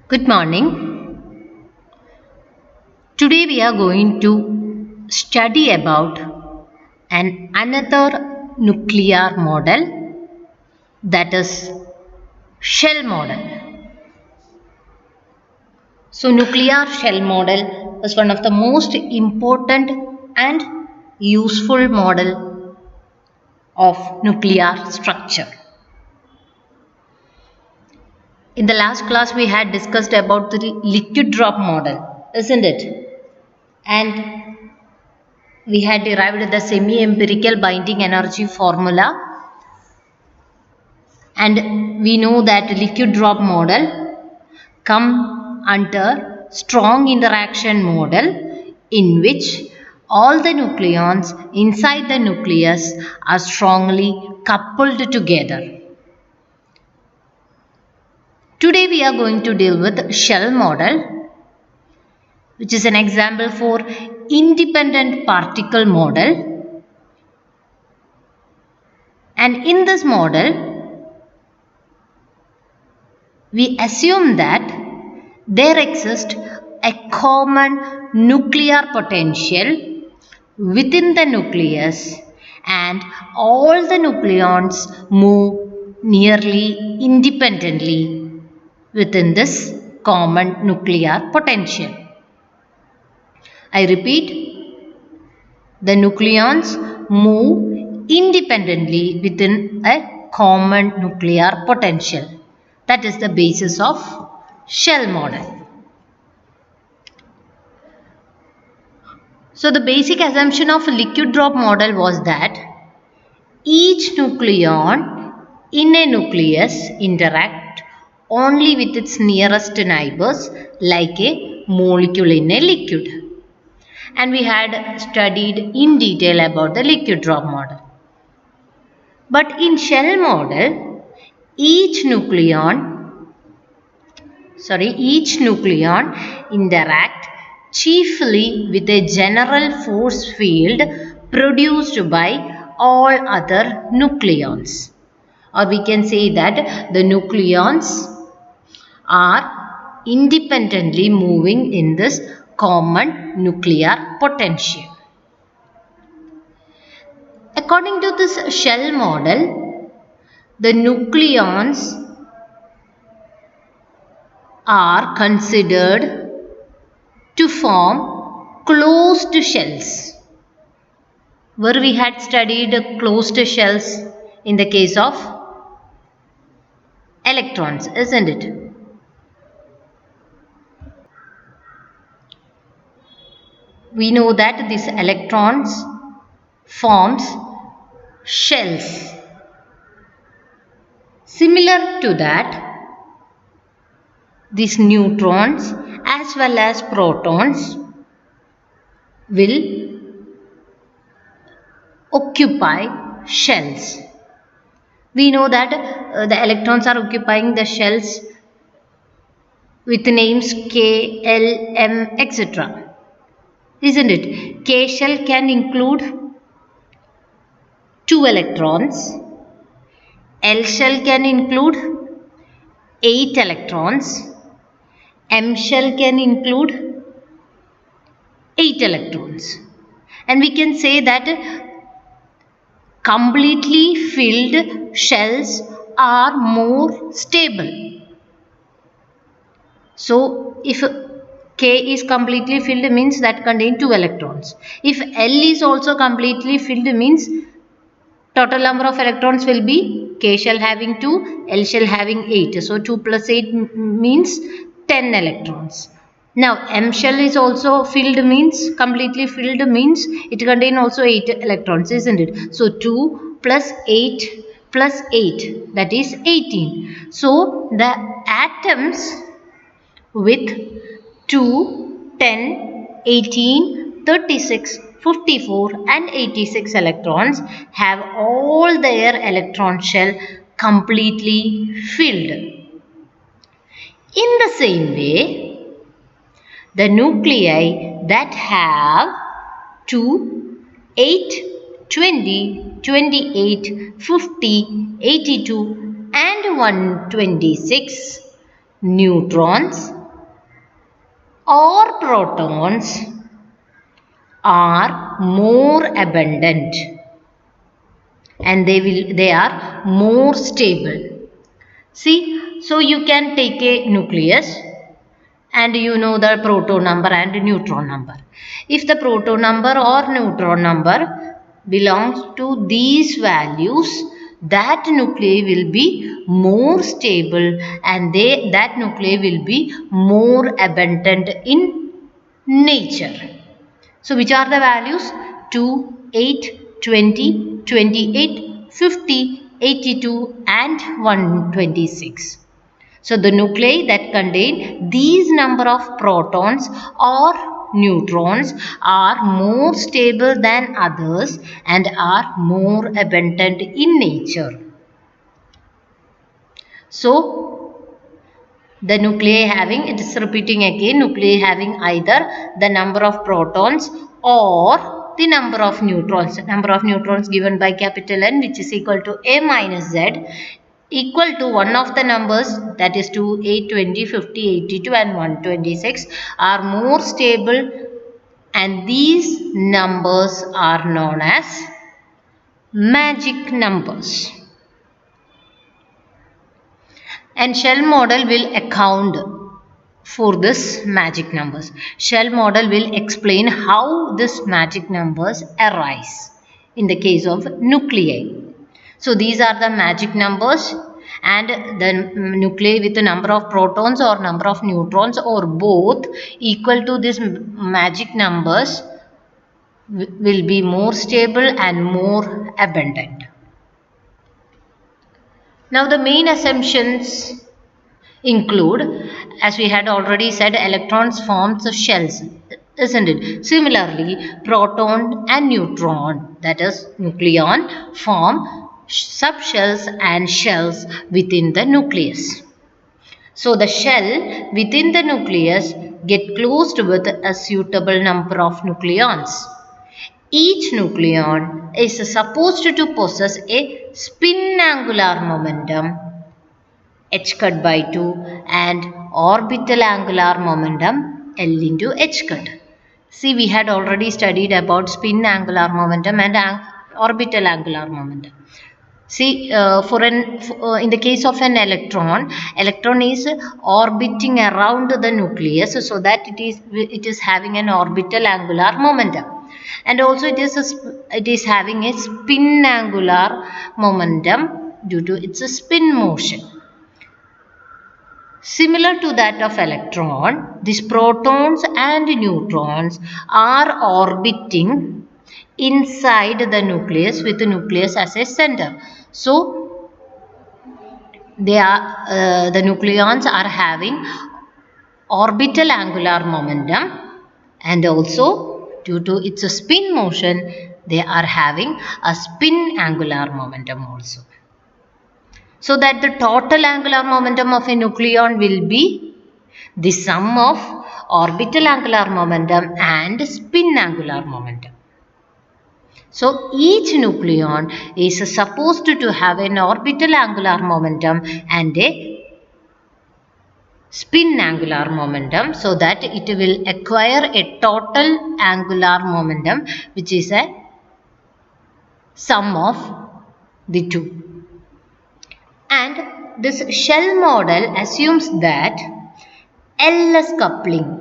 Good morning. Today we are going to study about another nuclear model, that is shell model. So nuclear shell model is one of the most important and useful model of nuclear structure. In the last class we had discussed about the liquid drop model, isn't it? And we had derived the semi-empirical binding energy formula, and we know that liquid drop model come under strong interaction model, in which all the nucleons inside the nucleus are strongly coupled together. Today we are going to deal with shell model, which is an example for independent particle model. And in this model, we assume that there exists a common nuclear potential within the nucleus, and all the nucleons move nearly independently within this common nuclear potential. I repeat, the nucleons move independently within a common nuclear potential. That is the basis of shell model. So the basic assumption of a liquid drop model was that each nucleon in a nucleus interact only with its nearest neighbors like a molecule in a liquid. And we had studied in detail about the liquid drop model. But in shell model, each nucleon interact chiefly with a general force field produced by all other nucleons. Or we can say that the nucleons are independently moving in this common nuclear potential. According to this shell model, the nucleons are considered to form closed shells, where we had studied closed shells in the case of electrons, isn't it? We know that these electrons forms shells. Similar to that, these neutrons as well as protons will occupy shells. We know that the electrons are occupying the shells with names K, L, M, etc. Isn't it? K shell can include 2 electrons. L shell can include 8 electrons. M shell can include 8 electrons. And we can say that completely filled shells are more stable. So if K is completely filled means that contain 2 electrons. If L is also completely filled means total number of electrons will be K shell having 2, L shell having 8. So 2 plus 8 means 10 electrons. Now M shell is also filled means, completely filled means it contain also 8 electrons, isn't it? So 2 plus 8 plus 8, that is 18. So the atoms with 2, 10, 18, 36, 54 and 86 electrons have all their electron shell completely filled. In the same way, the nuclei that have 2, 8, 20, 28, 50, 82 and 126 neutrons or protons are more abundant and they are more stable. See, so you can take a nucleus and you know the proton number and neutron number. If the proton number or neutron number belongs to these values, that nuclei will be more stable and that nuclei will be more abundant in nature. So which are the values? 2, 8, 20, 28, 50, 82 and 126. So the nuclei that contain these number of protons or neutrons are more stable than others and are more abundant in nature. So the nuclei having, it is repeating again, nuclei having either the number of protons or the number of neutrons. Number of neutrons given by capital N, which is equal to A minus Z, equal to one of the numbers, that is 2, 8, 20, 50, 82 and 126 are more stable, and these numbers are known as magic numbers. And shell model will account for this magic numbers. Shell model will explain how this magic numbers arise in the case of nuclei. So these are the magic numbers, and the nuclei with the number of protons or number of neutrons or both equal to this magic numbers will be more stable and more abundant. Now the main assumptions include, as we had already said, electrons forms shells, isn't it? Similarly, proton and neutron, that is nucleon, form subshells and shells within the nucleus. So the shell within the nucleus get closed with a suitable number of nucleons. Each nucleon is supposed to possess a spin angular momentum h cut by 2 and orbital angular momentum L into h cut. See, we had already studied about spin angular momentum and orbital angular momentum. See, in the case of an electron is orbiting around the nucleus, so that it is having an orbital angular momentum, and also it is having a spin angular momentum due to its spin motion. Similar to that of electron, these protons and neutrons are orbiting inside the nucleus with the nucleus as a center. So, the nucleons are having orbital angular momentum, and also due to its spin motion, they are having a spin angular momentum also. So that the total angular momentum of a nucleon will be the sum of orbital angular momentum and spin angular momentum. So each nucleon is supposed to have an orbital angular momentum and a spin angular momentum, so that it will acquire a total angular momentum, which is a sum of the two. And this shell model assumes that LS coupling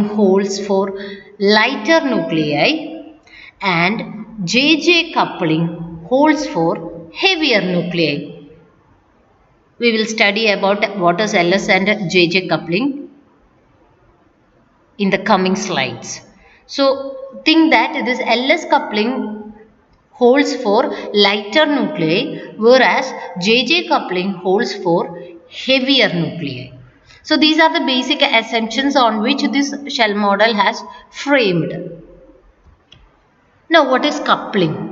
holds for lighter nuclei and JJ coupling holds for heavier nuclei. We will study about what is LS and JJ coupling in the coming slides. So think that this LS coupling holds for lighter nuclei, whereas JJ coupling holds for heavier nuclei. So these are the basic assumptions on which this shell model has framed. Now what is coupling?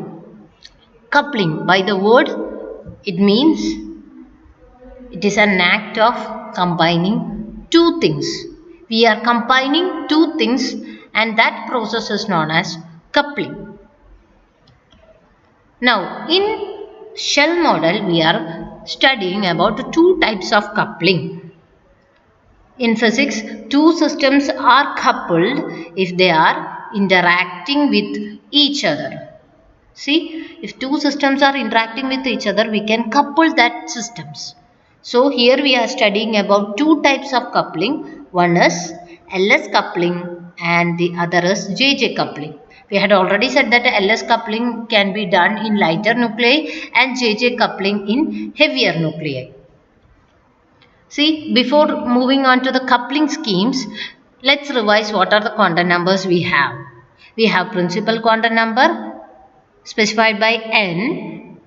Coupling, by the word, it means it is an act of combining two things. We are combining two things, and that process is known as coupling. Now in shell model we are studying about two types of coupling. In physics, two systems are coupled if they are interacting with each other. See, if two systems are interacting with each other, we can couple that systems. So here we are studying about two types of coupling. One is LS coupling and the other is JJ coupling. We had already said that LS coupling can be done in lighter nuclei and JJ coupling in heavier nuclei. See, before moving on to the coupling schemes, let's revise what are the quantum numbers we have. We have principal quantum number specified by n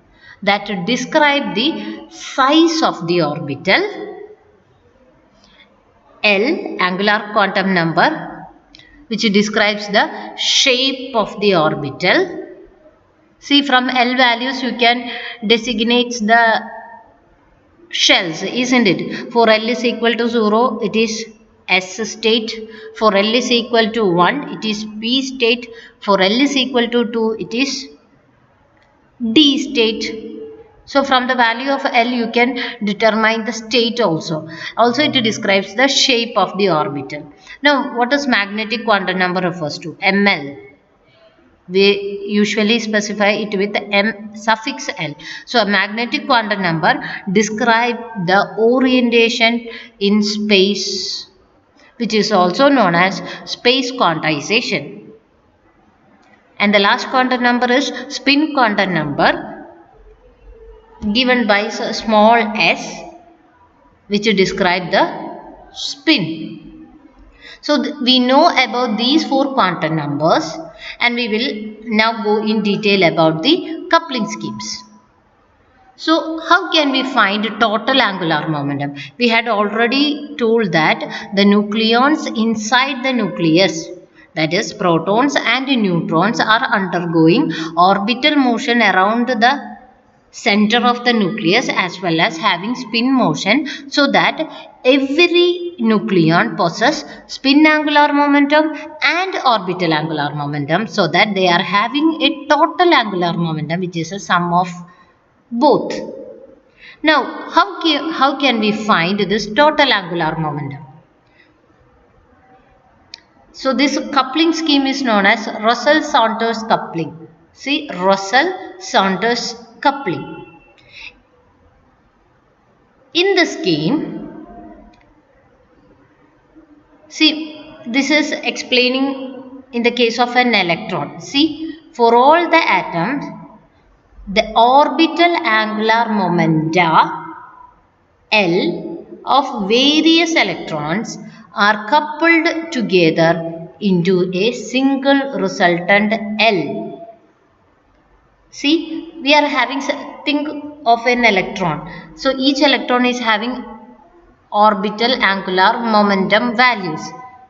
that describe the size of the orbital, L angular quantum number which describes the shape of the orbital. See, from L values you can designate the shells, isn't it? For L is equal to 0, it is S state. For L is equal to 1, it is P state. For L is equal to 2, it is D state. So from the value of L you can determine the state also. Also it describes the shape of the orbital. Now what does magnetic quantum number refers to? ML. We usually specify it with M suffix L. So a magnetic quantum number describes the orientation in space, which is also known as space quantization. And the last quantum number is spin quantum number given by small s, which describe the spin. So we know about these four quantum numbers and we will now go in detail about the coupling schemes. So how can we find total angular momentum? We had already told that the nucleons inside the nucleus, that is protons and neutrons, are undergoing orbital motion around the center of the nucleus as well as having spin motion, so that every nucleon possesses spin angular momentum and orbital angular momentum, so that they are having a total angular momentum which is a sum of both. Now how can we find this total angular momentum? So this coupling scheme is known as Russell-Saunders coupling. See, Russell-Saunders coupling. In the scheme, see, this is explaining in the case of an electron. See, for all the atoms, the orbital angular momenta L of various electrons are coupled together into a single resultant L. See, we are having, think of an electron. So each electron is having orbital angular momentum values.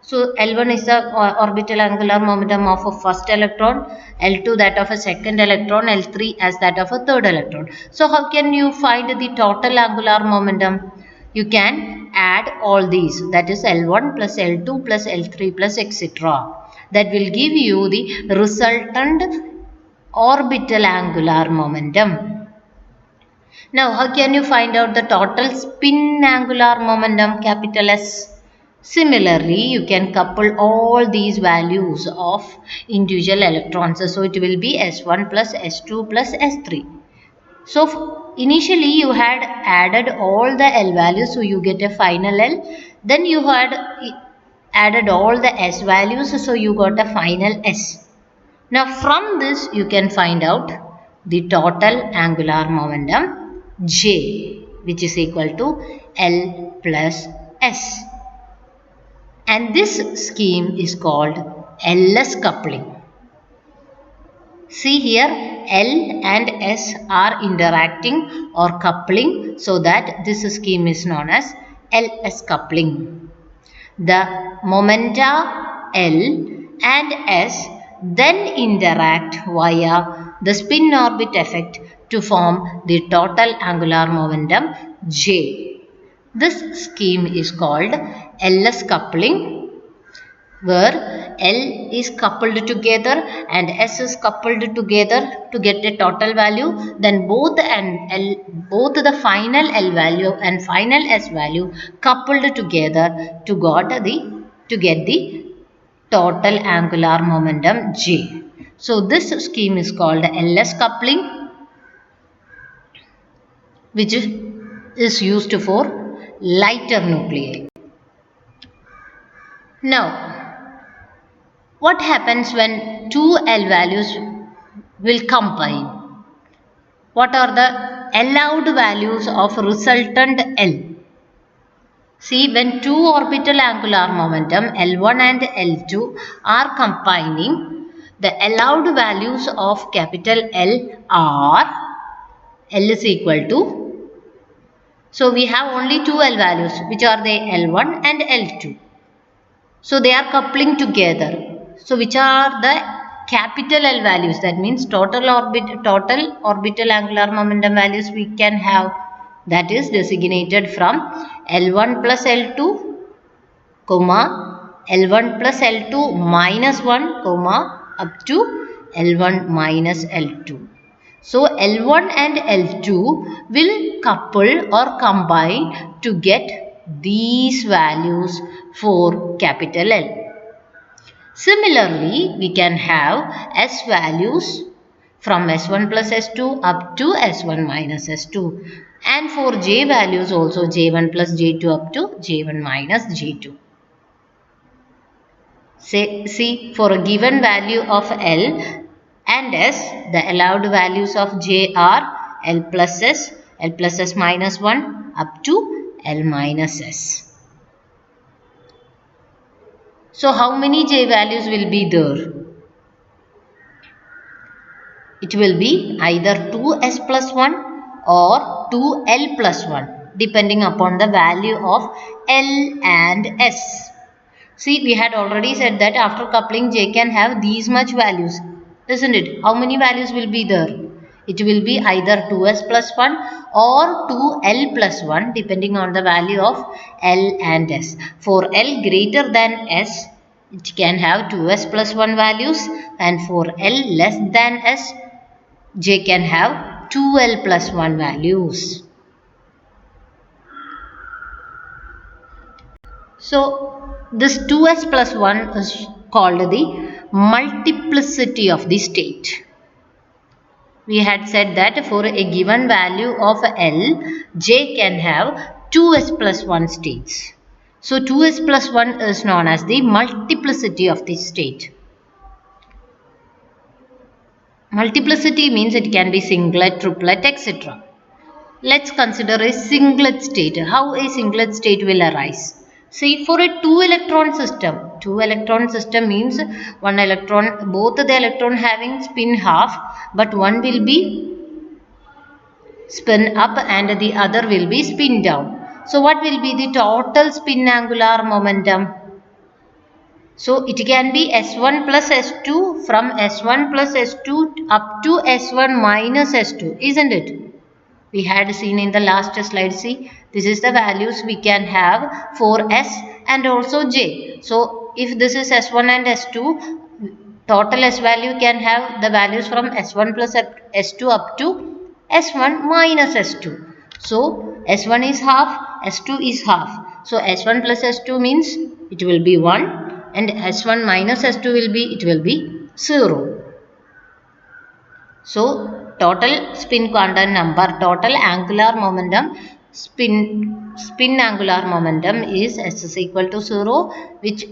So L1 is the orbital angular momentum of a first electron, L2 that of a second electron, L3 as that of a third electron. So how can you find the total angular momentum? You can add all these, that is L1 plus L2 plus L3 plus etc. That will give you the resultant orbital angular momentum. Now, how can you find out the total spin angular momentum, capital S? Similarly, you can couple all these values of individual electrons. So, it will be S1 plus S2 plus S3. So, initially you had added all the L values, so you get a final L. Then you had added all the S values, so you got a final S. Now, from this you can find out the total angular momentum J, which is equal to L plus S. And this scheme is called LS coupling. See here, L and S are interacting or coupling, so that this scheme is known as LS coupling. The momenta L and S then interact via the spin orbit effect to form the total angular momentum J. This scheme is called LS coupling. where L is coupled together and S is coupled together to get a total value, then both the final L value and final S value coupled together to get the total angular momentum J. So this scheme is called LS coupling, which is used for lighter nuclei. Now, what happens when two L values will combine? What are the allowed values of resultant L? See, when two orbital angular momentum L1 and L2 are combining, the allowed values of capital L are L is equal to, so we have only two L values, which are the L1 and L2. So they are coupling together. So which are the capital L values? That means total orbital angular momentum values we can have, that is designated from L1 plus L2, comma L1 plus L2 minus 1, comma up to L1 minus L2. So L1 and L2 will couple or combine to get these values for capital L. Similarly, we can have S values from S1 plus S2 up to S1 minus S2, and for J values also J1 plus J2 up to J1 minus J2. See, for a given value of L and S, the allowed values of J are L plus S minus 1 up to L minus S. So, how many J values will be there? It will be either 2S plus 1 or 2L plus 1, depending upon the value of L and S. See, we had already said that after coupling J can have these much values, isn't it? How many values will be there? It will be either 2S plus 1 or 2L plus 1, depending on the value of L and S. For L greater than S, it can have 2S plus 1 values, and for L less than S, J can have 2L plus 1 values. So, this 2S plus 1 is called the multiplicity of the state. We had said that for a given value of L, J can have 2S plus 1 states. So, 2S plus 1 is known as the multiplicity of the state. Multiplicity means it can be singlet, triplet, etc. Let's consider a singlet state. How a singlet state will arise? See, for a two electron system means one electron, both the electron having spin half, but one will be spin up and the other will be spin down. So what will be the total spin angular momentum? So it can be S1 plus S2, from S1 plus S2 up to S1 minus S2, isn't it? We had seen in the last slide. See, this is the values we can have for S and also J. So if this is S1 and S2, total S value can have the values from S1 plus S2 up to S1 minus S2. So S1 is half, S2 is half. So S1 plus S2 means it will be 1, and S1 minus S2 will be 0. So, total spin quantum number, total angular momentum, spin angular momentum is S is equal to 0, which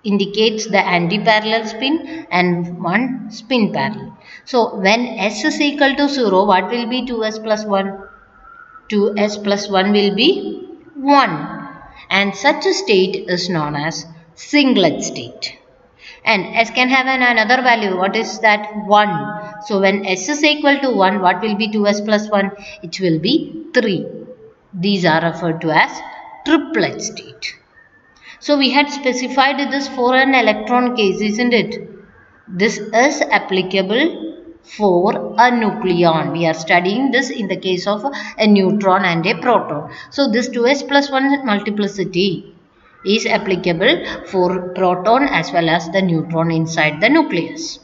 indicates the anti-parallel spin, and 1 spin parallel. So, when S is equal to 0, what will be 2S plus 1? 2S plus 1 will be 1, and such a state is known as singlet state. And S can have another value. What is that? 1. So when S is equal to 1, what will be 2S plus 1? It will be 3. These are referred to as triplet state. So we had specified this for an electron case, isn't it? This is applicable for a nucleon. We are studying this in the case of a neutron and a proton. So this 2S plus 1 multiplicity is applicable for proton as well as the neutron inside the nucleus.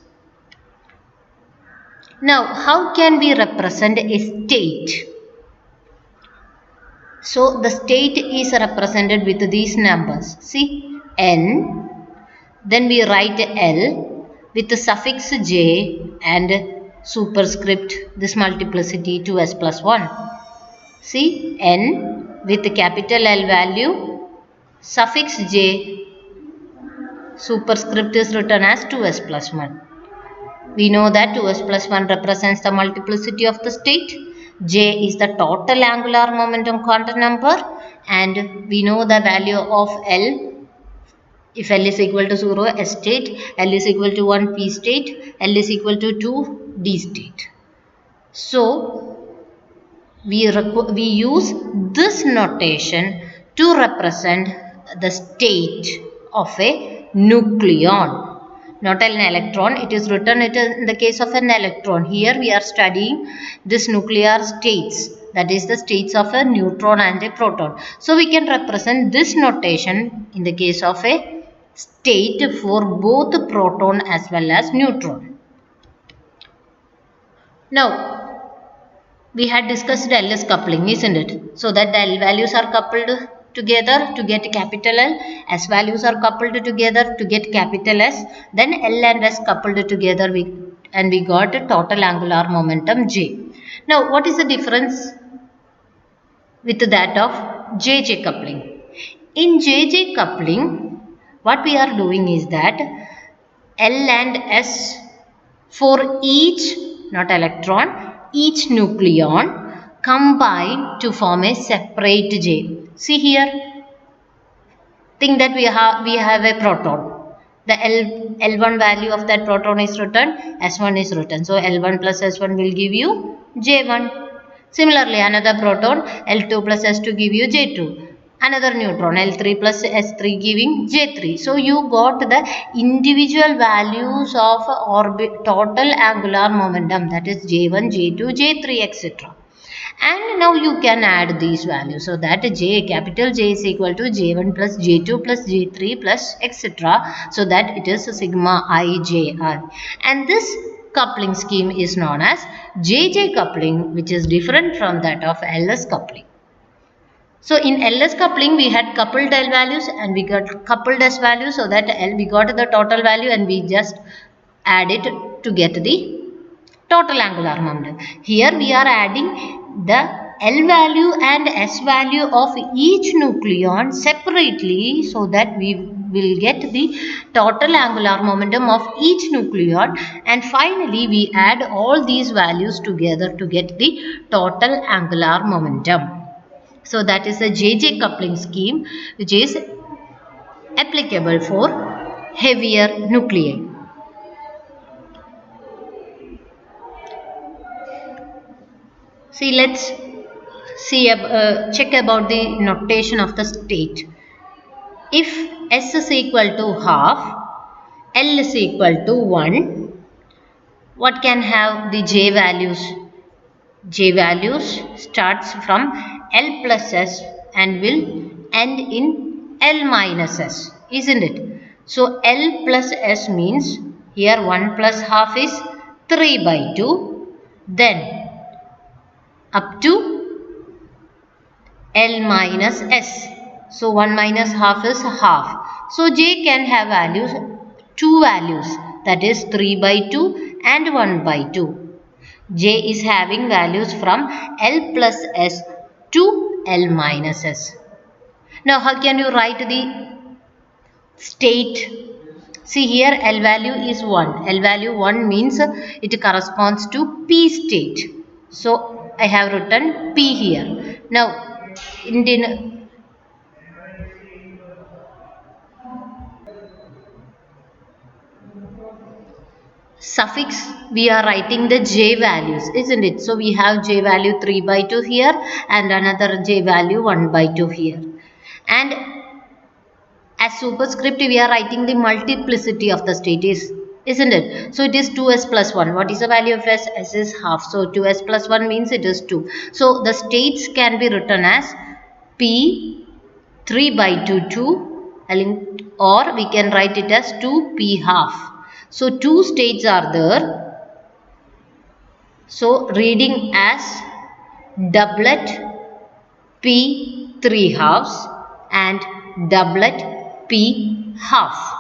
Now, how can we represent a state? So, the state is represented with these numbers. See, N, then we write L with the suffix J and superscript this multiplicity 2s plus 1. See, N with the capital L value, suffix J, superscript is written as 2s plus 1. We know that 2s plus 1 represents the multiplicity of the state. J is the total angular momentum quantum number, and we know the value of L. If L is equal to 0, S state, L is equal to 1, P state, L is equal to 2, D state. So, we use this notation to represent the state of a nucleon. Not an electron, it is written in the case of an electron. Here we are studying this nuclear states, that is the states of a neutron and a proton. So we can represent this notation in the case of a state for both proton as well as neutron. Now, we had discussed LS coupling, isn't it? So that the L values are coupled together to get capital L, S values are coupled together to get capital S, then L and S coupled together and we got a total angular momentum J. Now, what is the difference with that of JJ coupling? In JJ coupling, what we are doing is that L and S for each, not electron, each nucleon combine to form a separate J. See here, think that we have a proton. The L1 value of that proton is written, S1 is written. So L1 plus S1 will give you J1. Similarly, another proton, L2 plus S2 give you J2. Another neutron, L3 plus S3 giving J3. So you got the individual values of total angular momentum, that is J1, J2, J3, etc. And now you can add these values. So that J, capital J is equal to J1 plus J2 plus J3 plus etc. So that it is sigma IJI. And this coupling scheme is known as JJ coupling, which is different from that of LS coupling. So in LS coupling, we had coupled L values and we got coupled S values, so that L we got the total value and we just add it to get the total angular momentum. Here we are adding the L value and S value of each nucleon separately, so that we will get the total angular momentum of each nucleon, and finally we add all these values together to get the total angular momentum. So that is the JJ coupling scheme, which is applicable for heavier nuclei. See, let's check about the notation of the state. If S is equal to half, L is equal to 1, what can have the J values? J values starts from L plus S and will end in L minus S, isn't it? So L plus S means here 1 plus half is 3 by 2, then up to L minus S. So 1 minus half is half. So J can have values, 2 values, that is 3 by 2 and 1 by 2. J is having values from L plus S to L minus S. Now how can you write the state? See here, L value is 1. L value 1 means it corresponds to P state. So I have written P here. Now in suffix we are writing the J values, isn't it? So we have J value 3 by 2 here and another J value 1 by 2 here. And as superscript we are writing the multiplicity of the state, isn't it? So it is 2s plus 1. What is the value of S? S is half. So 2s plus 1 means it is 2. So the states can be written as P 3 by 2 2, or we can write it as 2p half. So 2 states are there. So reading as doublet p 3 halves and doublet p half.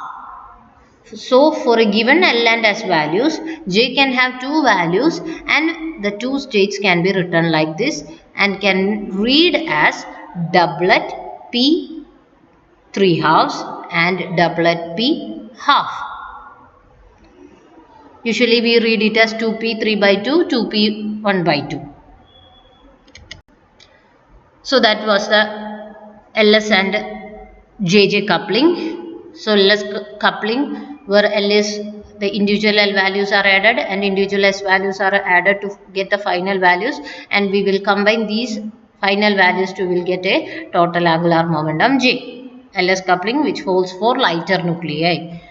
So for a given L and S values, J can have two values and the two states can be written like this and can read as doublet P 3 halves and doublet P half. Usually we read it as 2P 3 by 2, 2P 1 by 2. So that was the LS and JJ coupling. So LS coupling where L is the individual L values are added and individual S values are added to get the final values, and we will combine these final values to will get a total angular momentum J. LS coupling which holds for lighter nuclei.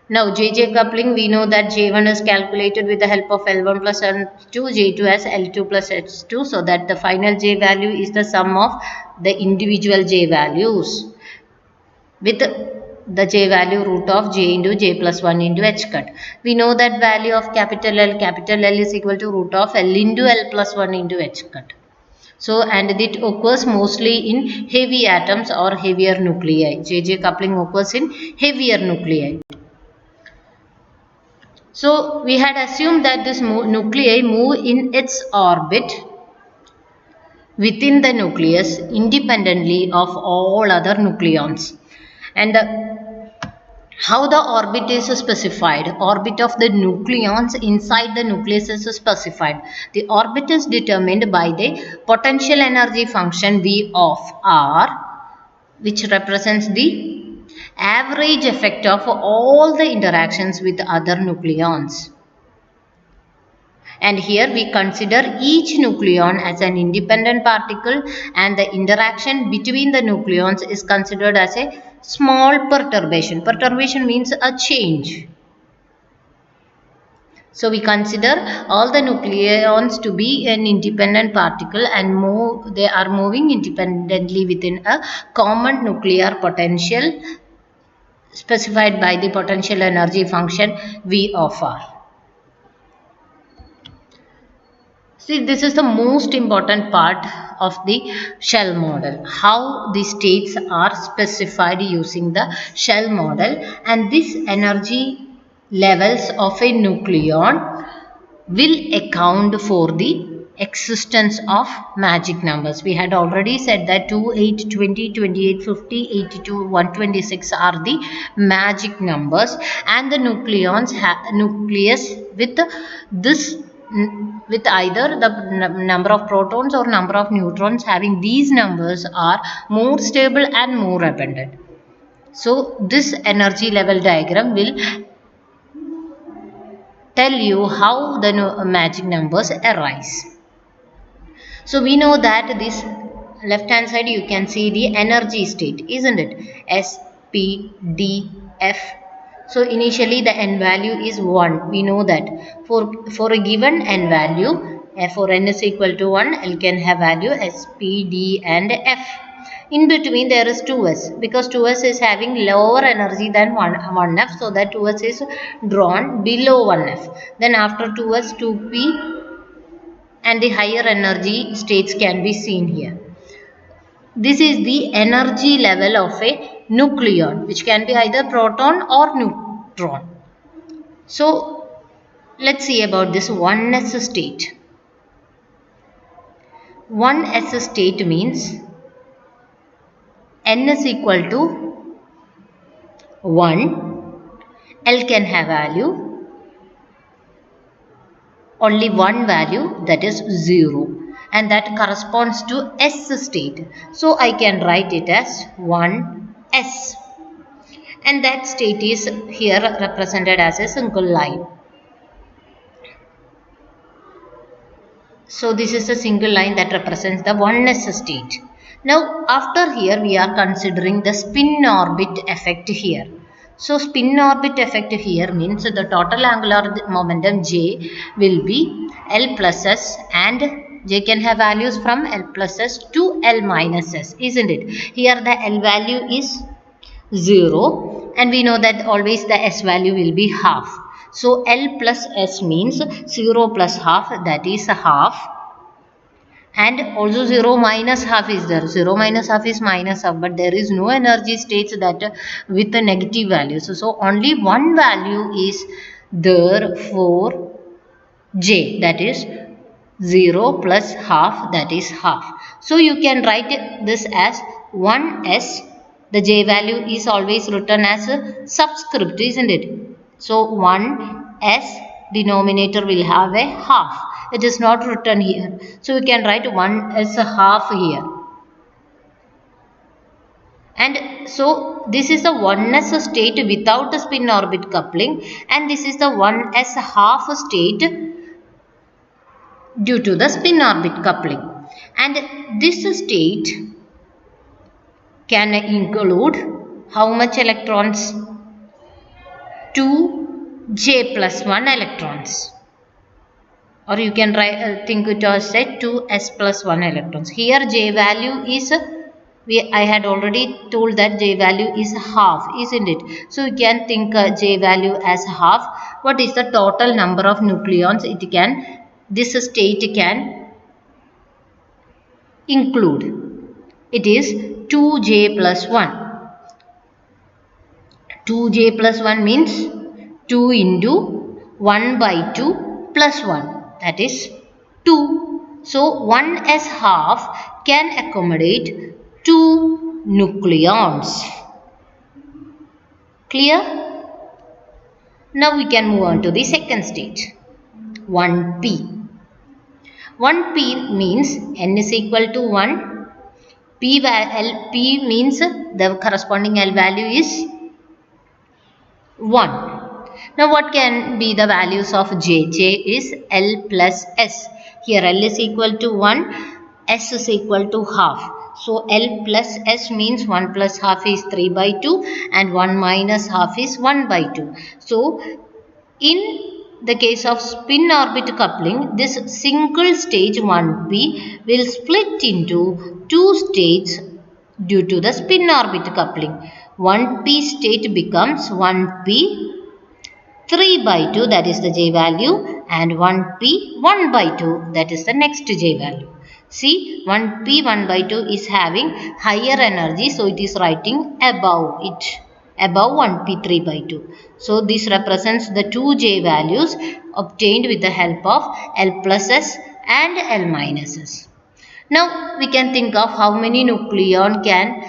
Now JJ coupling, we know that J1 is calculated with the help of L1 plus L2, J2 as L2 plus H2, so that the final J value is the sum of the individual J values with the J value root of J into J plus 1 into H cut. We know that value of capital L is equal to root of L into L plus 1 into H cut. So, and it occurs mostly in heavy atoms or heavier nuclei. JJ coupling occurs in heavier nuclei. So, we had assumed that this nuclei move in its orbit within the nucleus independently of all other nucleons. And how the orbit is specified? Orbit of the nucleons inside the nucleus is specified. The orbit is determined by the potential energy function V of R, which represents the average effect of all the interactions with other nucleons. And here we consider each nucleon as an independent particle, and the interaction between the nucleons is considered as a small perturbation. Perturbation means a change. So we consider all the nucleons to be an independent particle and they are moving independently within a common nuclear potential specified by the potential energy function V of R. See, this is the most important part of the shell model, how the states are specified using the shell model, and this energy levels of a nucleon will account for the existence of magic numbers. We had already said that 2, 8, 20, 28, 50, 82, 126 are the magic numbers, and the nucleus with this with either the number of protons or number of neutrons having these numbers are more stable and more abundant. So this energy level diagram will tell you how the magic numbers arise. So we know that this left hand side you can see the energy state, isn't it? S, P, D, F. So initially the n value is 1. We know that for a given n value, for n is equal to 1, L can have value S, P, D and F. In between there is 2s, because 2s is having lower energy than 1f, so that 2s is drawn below 1f. Then after 2s, 2p and the higher energy states can be seen here. This is the energy level of a nucleon, which can be either proton or neutron. So let's see about this 1s state. 1s state means n is equal to 1, L can have value only one value, that is 0, and that corresponds to S state. So I can write it as 1s, and that state is here represented as a single line. So this is a single line that represents the 1s state. Now after here we are considering the spin orbit effect here. So spin orbit effect here means the total angular momentum J will be L plus S, and J can have values from L plus S to L minus S, isn't it? Here the L value is 0, and we know that always the S value will be half. So L plus S means 0 plus half, that is half, and also 0 minus half is there. 0 minus half is minus half, but there is no energy states that with a negative value. So only one value is there for J, that is 0 plus half, that is half. So you can write this as 1s. The J value is always written as a subscript, isn't it? So 1s denominator will have a half. It is not written here. So you can write 1 as a half here. And so this is the 1s state without the spin orbit coupling, and this is the 1s half state due to the spin orbit coupling. And this state can include how much electrons? 2j plus 1 electrons, or you can think it as 2s plus 1 electrons. Here J value is I had already told that J value is half, isn't it? So you can think J value as half. What is the total number of nucleons this state can include? It is 2j plus 1. 2j plus 1 means 2 into 1 by 2 plus 1, that is 2. So 1 as half can accommodate 2 nucleons. Clear? Now we can move on to the second state, 1p. 1p means n is equal to 1. P means the corresponding L value is 1. Now what can be the values of J? J is L plus S. Here L is equal to 1, S is equal to half. So L plus S means 1 plus half is 3 by 2 and 1 minus half is 1 by 2. So in the case of spin orbit coupling, this single stage 1p will split into two states due to the spin orbit coupling. 1p state becomes 1p 3 by 2, that is the J value, and 1p 1 by 2, that is the next J value. See, 1p 1 by 2 is having higher energy, so it is writing above it, above 1p 3 by 2. So this represents the two J values obtained with the help of L plus S and L minus S. Now we can think of how many nucleon can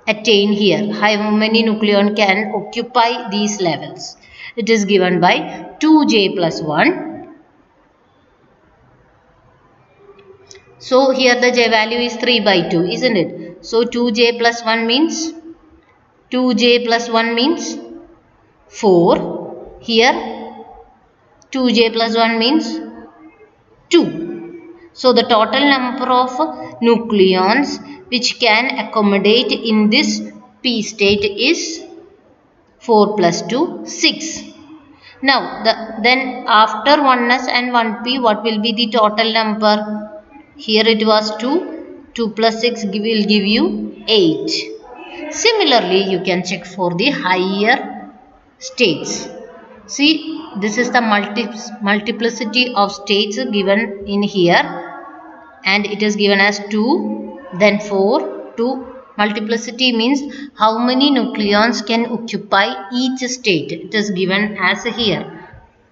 attain here. How many nucleon can occupy these levels? It is given by 2j plus 1. So here the J value is 3 by 2, isn't it? So 2j plus 1 means 2j plus 1 means 4. Here 2j plus 1 means 2. So the total number of nucleons which can accommodate in this p state is 4 plus 2, 6. Now then after 1s and 1p, what will be the total number? Here it was 2. 2 plus 6 will give you 8. Similarly, you can check for the higher states. See, this is the multiplicity of states given in here, and it is given as 2, then 4. 2 multiplicity means how many nucleons can occupy each state. It is given as here,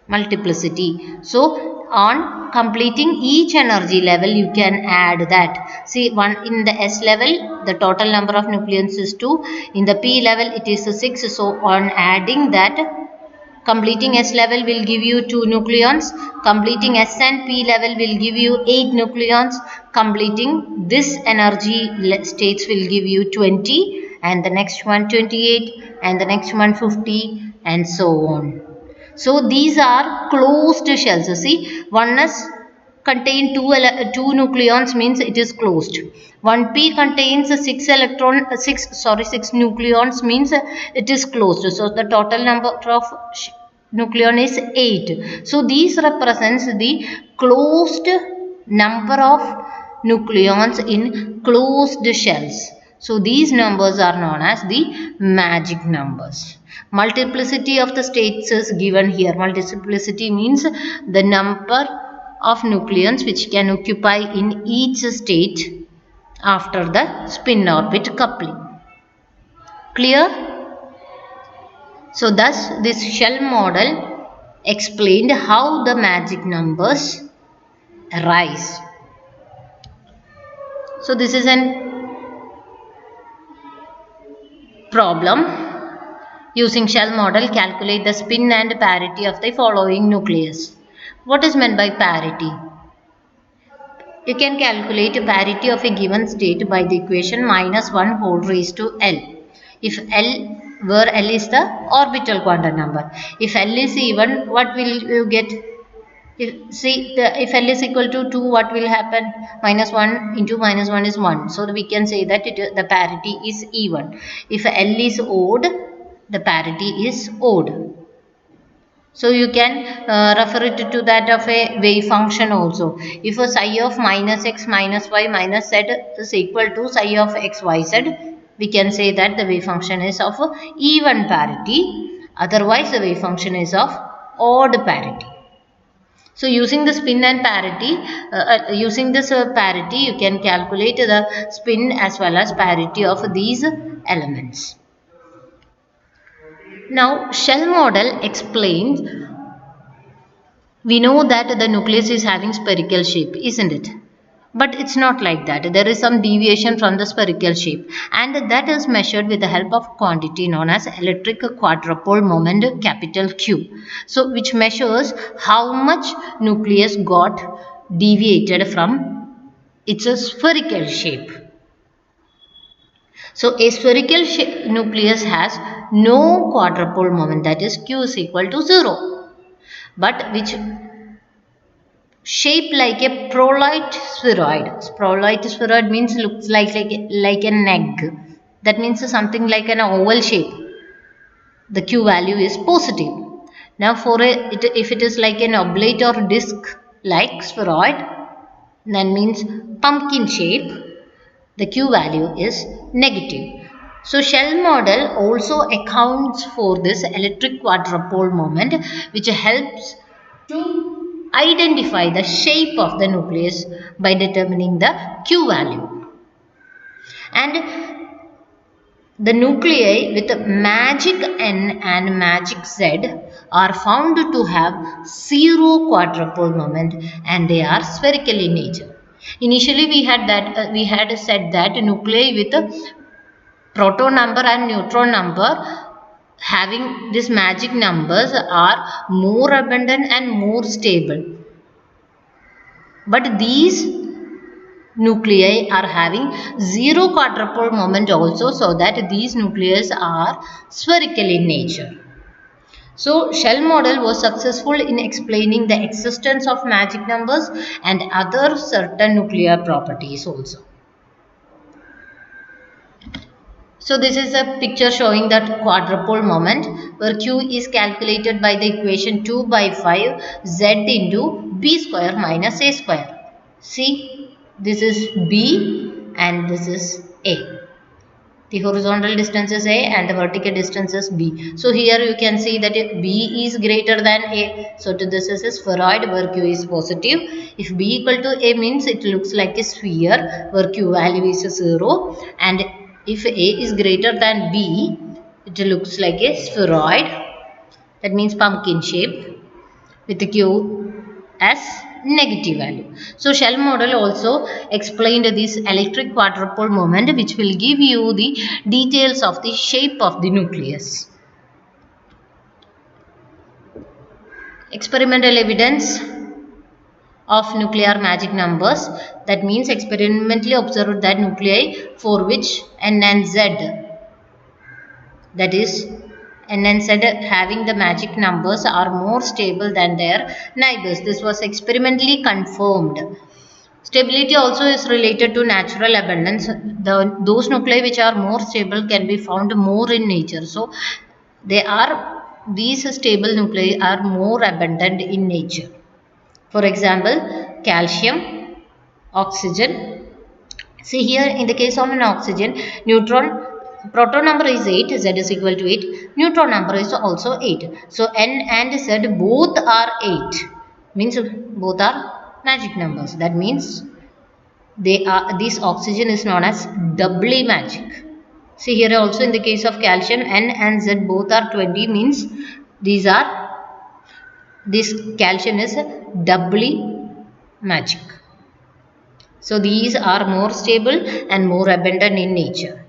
multiplicity. So on completing each energy level, you can add that. See, one in the S level, the total number of nucleons is 2. In the P level, it is 6. So on adding that, completing S level will give you 2 nucleons. Completing S and P level will give you 8 nucleons. Completing this energy states will give you 20, and the next one 28, and the next one 50, and so on. So these are closed shells. See, 1s contain 2 nucleons means it is closed. 1p contains 6 nucleons means it is closed. So the total number of nucleon is 8. So these represents the closed number of nucleons in closed shells. So these numbers are known as the magic numbers. Multiplicity of the states is given here. Multiplicity means the number of nucleons which can occupy in each state after the spin orbit coupling. Clear? So thus this shell model explained how the magic numbers arise. So this is an problem. Using shell model, calculate the spin and parity of the following nucleus. What is meant by parity? You can calculate parity of a given state by the equation -1 whole raised to L. If L, where L is the orbital quantum number. If L is even, what will you get? If L is equal to 2, what will happen? -1 into -1 is 1. So we can say that the parity is even. If L is odd, the parity is odd. So you can refer it to that of a wave function also. If a psi of -x minus y minus z is equal to psi of x y z, we can say that the wave function is of even parity. Otherwise, the wave function is of odd parity. So using the spin and parity, using this parity, you can calculate the spin as well as parity of these elements. Now, shell model explains, we know that the nucleus is having spherical shape, isn't it? But it's not like that. There is some deviation from the spherical shape, and that is measured with the help of quantity known as electric quadrupole moment, capital Q. So which measures how much nucleus got deviated from its spherical shape. So a spherical nucleus has no quadrupole moment, that is Q is equal to 0, but which shape like a prolite spheroid. Prolite spheroid means looks like an egg. That means something like an oval shape. The Q value is positive. Now for if it is like an oblate or disc like spheroid, that means pumpkin shape, the Q value is negative. So shell model also accounts for this electric quadrupole moment, which helps to identify the shape of the nucleus by determining the Q value. And the nuclei with magic N and magic Z are found to have zero quadrupole moment, and they are spherical in nature. Initially, we had said that nuclei with proton number and neutron number having these magic numbers are more abundant and more stable. But these nuclei are having zero quadrupole moment also, so that these nuclei are spherical in nature. So shell model was successful in explaining the existence of magic numbers and other certain nuclear properties also. So this is a picture showing that quadrupole moment, where Q is calculated by the equation 2 by 5 Z into B square minus A square. See, this is B and this is A. The horizontal distance is A and the vertical distance is B. So here you can see that if B is greater than A, so to this is a spheroid where Q is positive. If B equal to A means it looks like a sphere where Q value is 0, and if A is greater than B, it looks like a spheroid, that means pumpkin shape, with the Q as negative value. So shell model also explained this electric quadrupole moment, which will give you the details of the shape of the nucleus. Experimental evidence of nuclear magic numbers, that means experimentally observed that nuclei for which N and Z, that is N and Z having the magic numbers, are more stable than their neighbors. This was experimentally confirmed. Stability also is related to natural abundance. Those nuclei which are more stable can be found more in nature. So these stable nuclei are more abundant in nature. For example, calcium, oxygen, See here, in the case of an oxygen, proton number is 8, Z is equal to 8, neutron number is also 8. So N and Z both are 8, means both are magic numbers. That means this oxygen is known as doubly magic. See here also, in the case of calcium, N and Z both are 20, means these are this calcium is doubly magic. So these are more stable and more abundant in nature.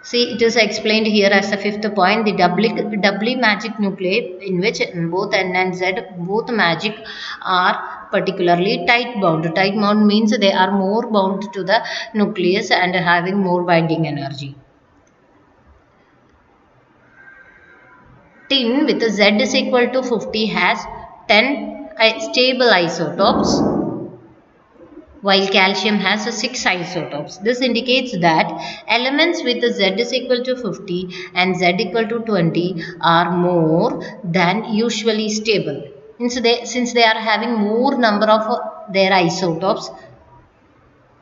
See, it is explained here as the fifth point, the doubly magic nuclei, in which both N and Z, both magic, are particularly tight bound. Tight bound means they are more bound to the nucleus and having more binding energy. Tin with Z is equal to 50 has 10 stable isotopes, while calcium has 6 isotopes. This indicates that elements with Z is equal to 50 and Z equal to 20 are more than usually stable. Since they are having more number of their isotopes,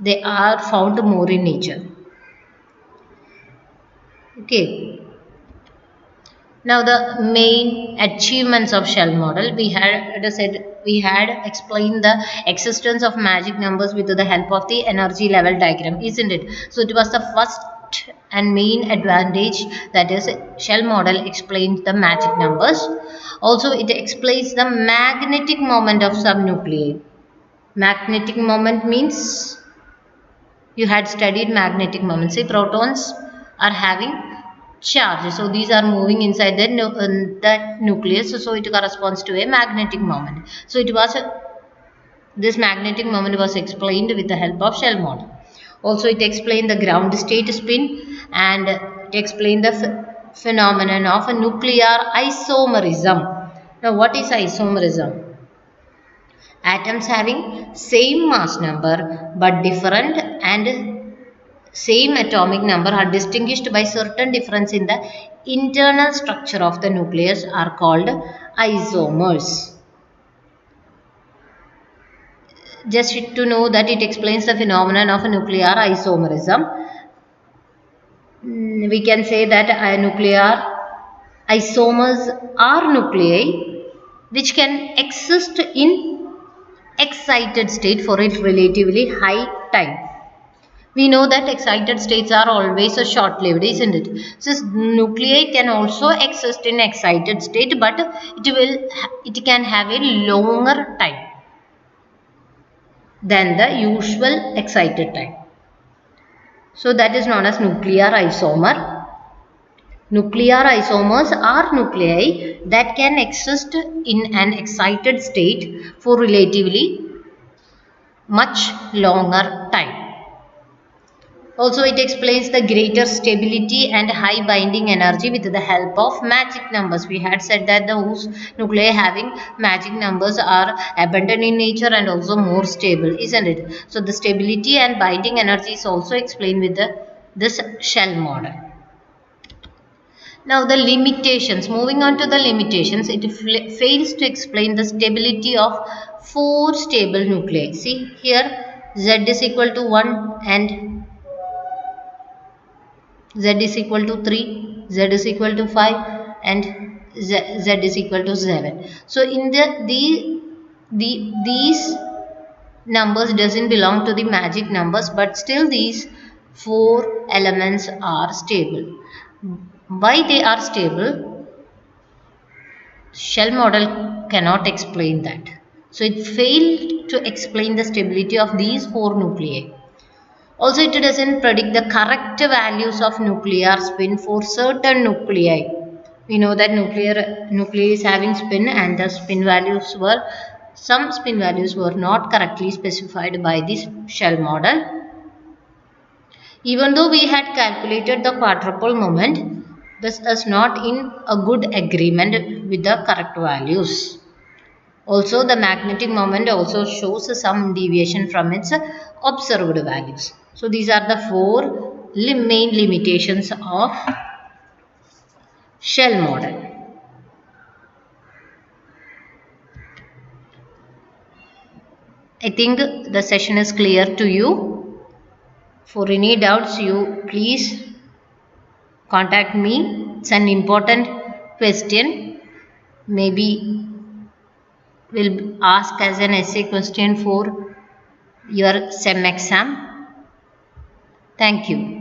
they are found more in nature. Okay. Now the main achievements of shell model, we had explained the existence of magic numbers with the help of the energy level diagram, isn't it? So it was the first and main advantage, that is shell model explains the magic numbers. Also it explains the magnetic moment of some nuclei. Magnetic moment means you had studied magnetic moment. Say protons are having charge, so these are moving inside the nucleus, so it corresponds to a magnetic moment. So this magnetic moment was explained with the help of shell model. Also it explained the ground state spin, and it explained the phenomenon of a nuclear isomerism. Now what is isomerism? Atoms having same mass number but different and same atomic number are distinguished by certain difference in the internal structure of the nucleus are called isomers. Just to know that it explains the phenomenon of nuclear isomerism. We can say that nuclear isomers are nuclei which can exist in excited state for a relatively high time. We know that excited states are always short-lived, isn't it? So nuclei can also exist in excited state, but it can have a longer time than the usual excited time. So that is known as nuclear isomer. Nuclear isomers are nuclei that can exist in an excited state for relatively much longer time. Also, it explains the greater stability and high binding energy with the help of magic numbers. We had said that those nuclei having magic numbers are abundant in nature and also more stable, isn't it? So, the stability and binding energy is also explained with this shell model. Now, the limitations. Moving on to the limitations, it fails to explain the stability of 4 stable nuclei. See here, Z is equal to 1 and Z is equal to 3, Z is equal to 5 and Z is equal to 7. So in these numbers doesn't belong to the magic numbers, but still these 4 elements are stable. Why they are stable? Shell model cannot explain that. So it failed to explain the stability of these 4 nuclei. Also, it doesn't predict the correct values of nuclear spin for certain nuclei. We know that nuclei is having spin, and the some spin values were not correctly specified by this shell model. Even though we had calculated the quadrupole moment, this is not in a good agreement with the correct values. Also, the magnetic moment also shows some deviation from its observed values. So, these are the 4 main limitations of shell model. I think the session is clear to you. For any doubts, you please contact me. It's an important question. Maybe will ask as an essay question for your SEM exam. Thank you.